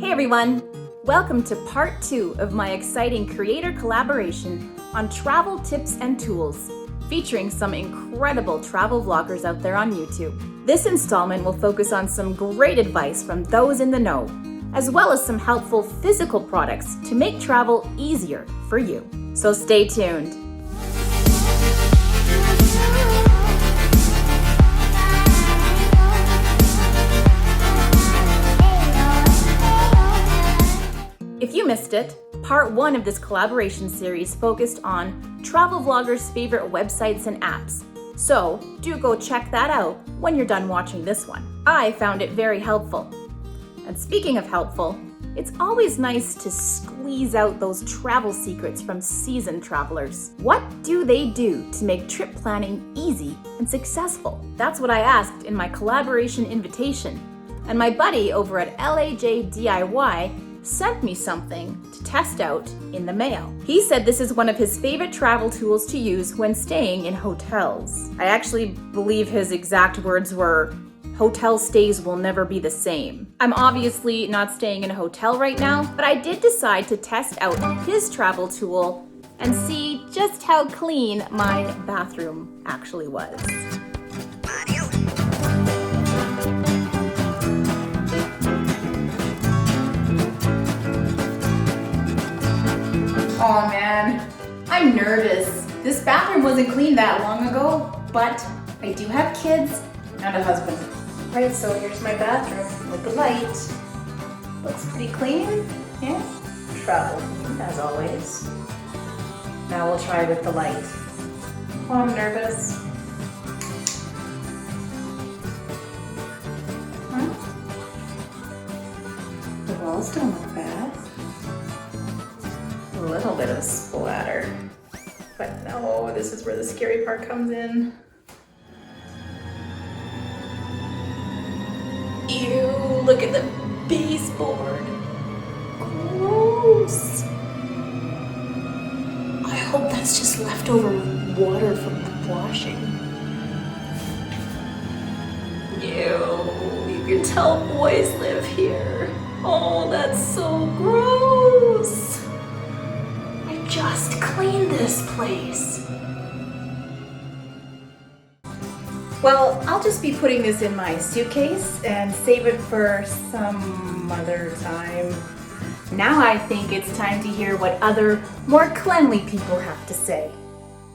Hey everyone! Welcome to part 2 of my exciting creator collaboration on travel tips and tools, featuring some incredible travel vloggers out there on YouTube. This installment will focus on some great advice from those in the know, as well as some helpful physical products to make travel easier for you. So stay tuned. If you missed it, part 1 of this collaboration series focused on travel vloggers' favorite websites and apps. So do go check that out when you're done watching this one. I found it very helpful. And speaking of helpful, it's always nice to squeeze out those travel secrets from seasoned travelers. What do they do to make trip planning easy and successful? That's what I asked in my collaboration invitation. And my buddy over at DTWH sent me something to test out in the mail. He said this is one of his favorite travel tools to use when staying in hotels. I actually believe his exact words were, "Hotel stays will never be the same." I'm obviously not staying in a hotel right now, but I did decide to test out his travel tool and see just how clean my bathroom actually was. Oh man, I'm nervous. This bathroom wasn't clean that long ago, but I do have kids and a husband. Right, so here's my bathroom with the light. Looks pretty clean, yeah? Travel, as always. Now we'll try with the light. Oh, I'm nervous. Huh? The walls don't look bad. A little bit of splatter. But no, this is where the scary part comes in. Ew, look at the baseboard. Gross. I hope that's just leftover water from the washing. Ew, you can tell boys live here. Oh, that's so gross. Just clean this place. Well, I'll just be putting this in my suitcase and save it for some other time. Now I think it's time to hear what other, more cleanly people have to say.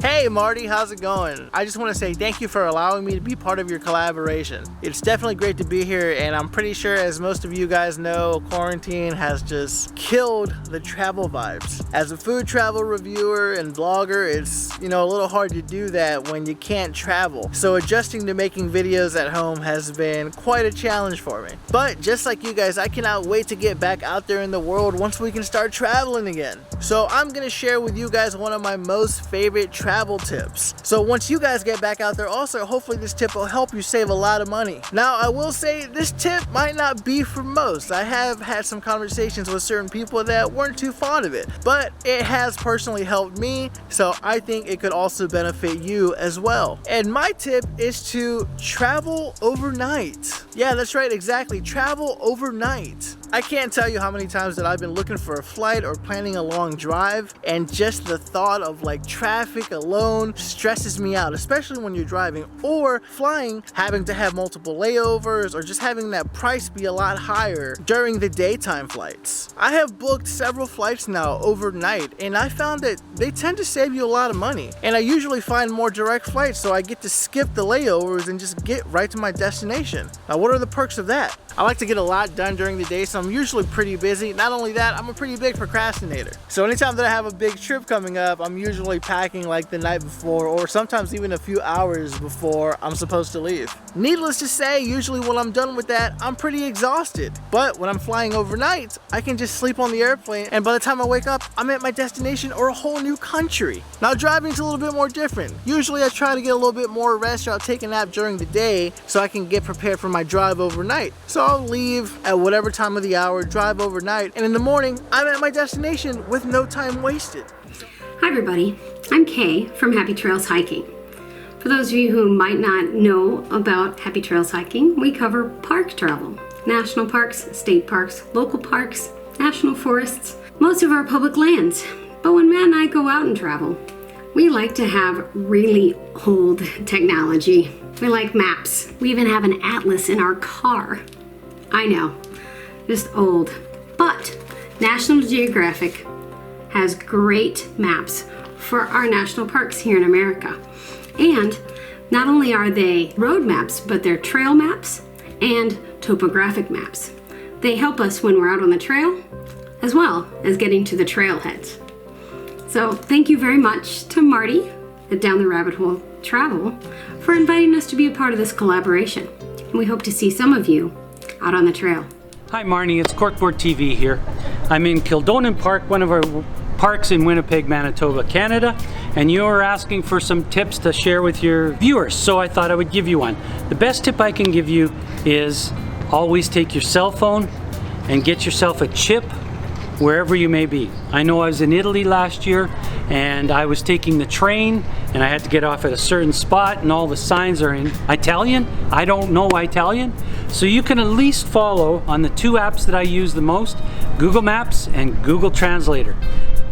Hey Marty, how's it going? I just want to say thank you for allowing me to be part of your collaboration. It's definitely great to be here, and I'm pretty sure, as most of you guys know, quarantine has just killed the travel vibes. As a food travel reviewer and vlogger, it's, a little hard to do that when you can't travel. So adjusting to making videos at home has been quite a challenge for me. But just like you guys, I cannot wait to get back out there in the world once we can start traveling again. So I'm gonna share with you guys one of my most favorite travel tips. So once you guys get back out there also, hopefully this tip will help you save a lot of money. Now I will say this tip might not be for most. I have had some conversations with certain people that weren't too fond of it, but it has personally helped me, so I think it could also benefit you as well. And my tip is to travel overnight. Yeah, that's right, exactly, travel overnight. I can't tell you how many times that I've been looking for a flight or planning a long drive, and just the thought of traffic alone stresses me out, especially when you're driving or flying, having to have multiple layovers or just having that price be a lot higher during the daytime flights. I have booked several flights now overnight, and I found that they tend to save you a lot of money, and I usually find more direct flights, so I get to skip the layovers and just get right to my destination. Now what are the perks of that? I like to get a lot done during the day, so I'm usually pretty busy. Not only that, I'm a pretty big procrastinator. So anytime that I have a big trip coming up, I'm usually packing the night before, or sometimes even a few hours before I'm supposed to leave. Needless to say, usually when I'm done with that, I'm pretty exhausted. But when I'm flying overnight, I can just sleep on the airplane, and by the time I wake up, I'm at my destination or a whole new country. Now driving's a little bit more different. Usually I try to get a little bit more rest, or I'll take a nap during the day so I can get prepared for my drive overnight. So I'll leave at whatever time of the hour, drive overnight, and in the morning, I'm at my destination with no time wasted. Hi everybody, I'm Kay from Happy Trails Hiking. For those of you who might not know about Happy Trails Hiking, we cover park travel. national parks, state parks, local parks, national forests, most of our public lands. But when Matt and I go out and travel, we like to have really old technology. We like maps. We even have an atlas in our car. I know, just old. But National Geographic has great maps for our national parks here in America. And not only are they road maps, but they're trail maps and topographic maps. They help us when we're out on the trail, as well as getting to the trailheads. So thank you very much to Marty at Down the Rabbit Hole Travel for inviting us to be a part of this collaboration. And we hope to see some of you out on the trail. Hi Marnie, it's Corkboard TV here. I'm in Kildonan Park, one of our parks in Winnipeg, Manitoba, Canada, and you were asking for some tips to share with your viewers, so I thought I would give you one. The best tip I can give you is always take your cell phone and get yourself a chip wherever you may be. I know I was in Italy last year and I was taking the train and I had to get off at a certain spot and all the signs are in Italian. I don't know Italian. So you can at least follow on the two apps that I use the most, Google Maps and Google Translator.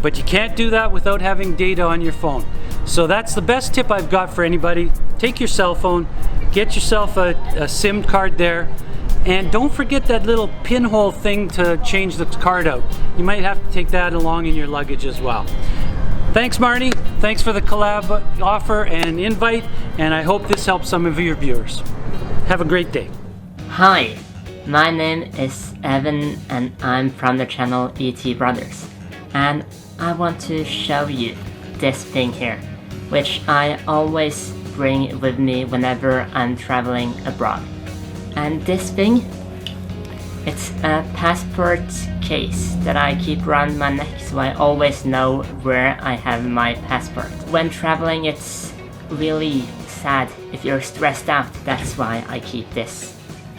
But you can't do that without having data on your phone. So that's the best tip I've got for anybody. Take your cell phone, get yourself a SIM card there, and don't forget that little pinhole thing to change the card out. You might have to take that along in your luggage as well. Thanks Marnie, thanks for the collab offer and invite, and I hope this helps some of your viewers. Have a great day. Hi, my name is Evan and I'm from the channel ET Brothers. And I want to show you this thing here, which I always bring with me whenever I'm traveling abroad. And this thing, it's a passport case that I keep around my neck so I always know where I have my passport. When traveling, it's really sad if you're stressed out. That's why I keep this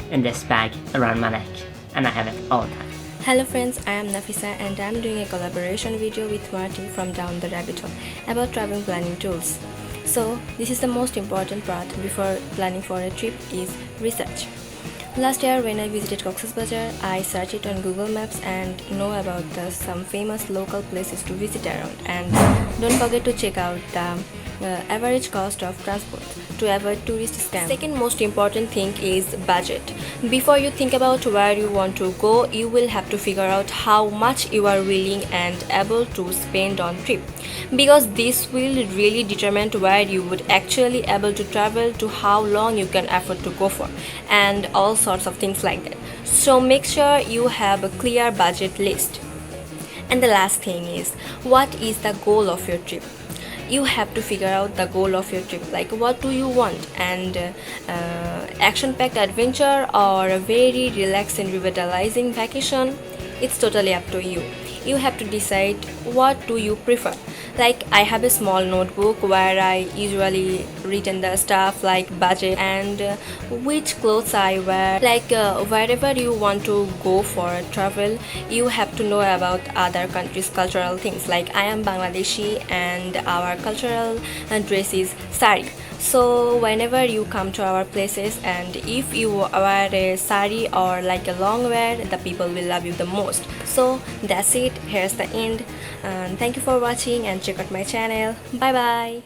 in this bag around my neck and I have it all the time. Hello friends, I am Nafisa and I am doing a collaboration video with Marty from Down the Rabbit Hole about travel planning tools. So this is the most important part before planning for a trip is research. Last year when I visited Cox's Bazar, I searched it on Google Maps and know about some famous local places to visit around, and don't forget to check out the average cost of transport to avoid tourist scams. Second most important thing is budget. Before you think about where you want to go, you will have to figure out how much you are willing and able to spend on trip, because this will really determine where you would actually able to travel, to how long you can afford to go for, and all sorts of things like that. So make sure you have a clear budget list. And the last thing is, what is the goal of your trip? You have to figure out the goal of your trip, like what do you want, and action-packed adventure or a very relaxed and revitalizing vacation, it's totally up to you. You have to decide what do you prefer. Like I have a small notebook where I usually written the stuff like budget and which clothes I wear. Like wherever you want to go for travel, you have to know about other countries' cultural things. Like I am Bangladeshi and our cultural dress is sari. So whenever you come to our places and if you wear a sari or like a long wear, the people will love you the most. So that's it, here's the end. Thank you for watching and check out my channel. Bye bye.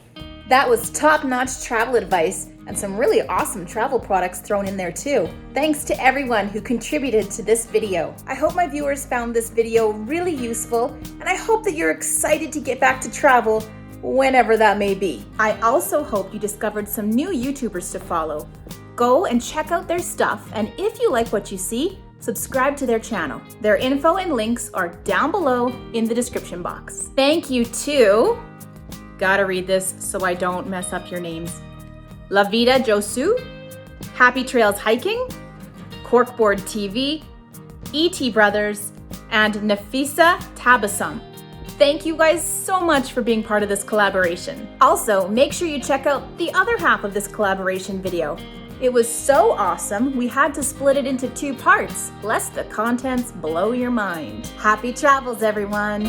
That was top-notch travel advice and some really awesome travel products thrown in there too. Thanks to everyone who contributed to this video. I hope my viewers found this video really useful, and I hope that you're excited to get back to travel whenever that may be. I also hope you discovered some new YouTubers to follow. Go and check out their stuff, and if you like what you see, subscribe to their channel. Their info and links are down below in the description box. Thank you to, gotta read this so I don't mess up your names, La Vida Josu, Happy Trails Hiking, Corkboard TV, ET Brothers, and Nafisa Tabassum. Thank you guys so much for being part of this collaboration. Also, make sure you check out the other half of this collaboration video. It was so awesome, we had to split it into 2 parts, lest the contents blow your mind. Happy travels, everyone!